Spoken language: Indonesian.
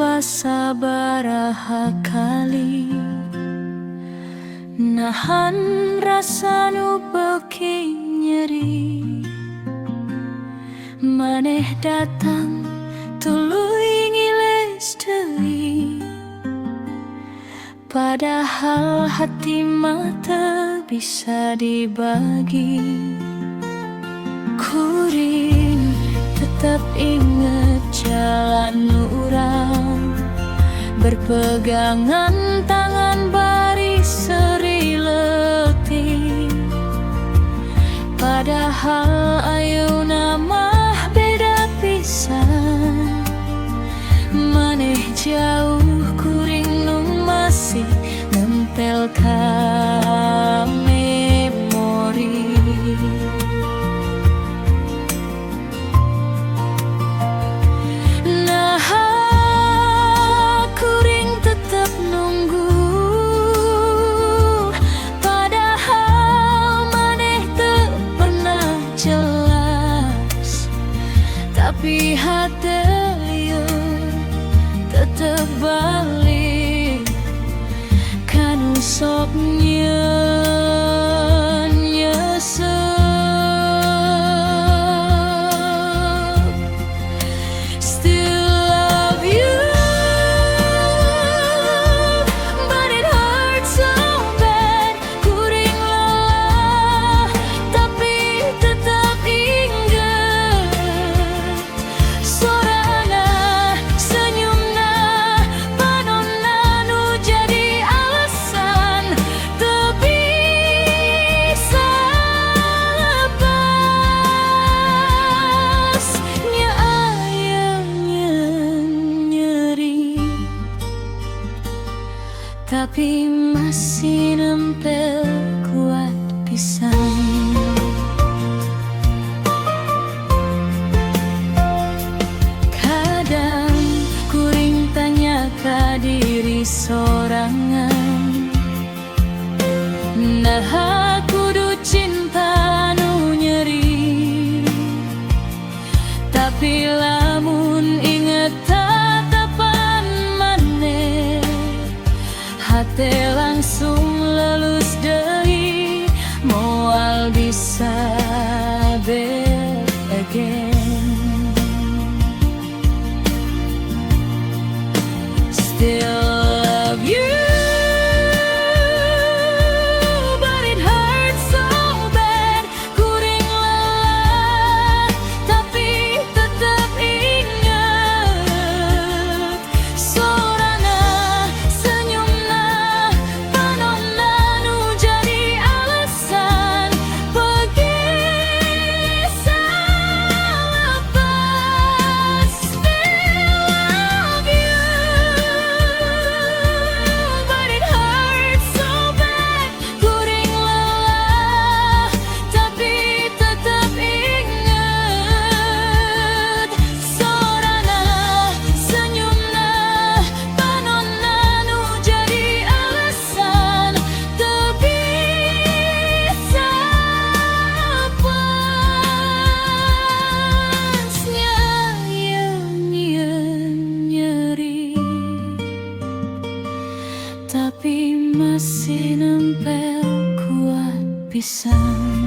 coba sabaraha kali nahan rasa nu beuki nyeri. Maneh datang tuluy ngiles deui, padahal hati mata bisa dibagi. Kuring tetap inget jalan urang, berpegangan tangan bari seri letih. Padahal ayeuna mah beda pisan. Maneh jauh, kuring nu masih nempel ka memori. Tapi hati tetep balik kanu sok nyesep. Still love you, but it hurts so bad. Kuring lelah, tapi tetap inget sorana, senyumna, panonna nu jadi alasan teu bisa lepas. Nya aya nyeri, tapi masih nempel kuat pisan. Kadang kuring tanya ka diri sorangan, nah kudu cinta nu nyeri. Tapi lamun inget tatapan maneh, hate langsung lelus deui, moal bisa back again. Still love you, but it hurts so bad. Kuring lelah, tapi tetap inget sorana, senyumna, panonna nu jadi alasan bisa lepas. Still love you, but it hurts so bad. Kuring lelah, tapi tetap inget sorana, senyumna, panonna nu jadi alasan teu bisa lepas. Nya nyeri, tapi masih nempel kuat pisan.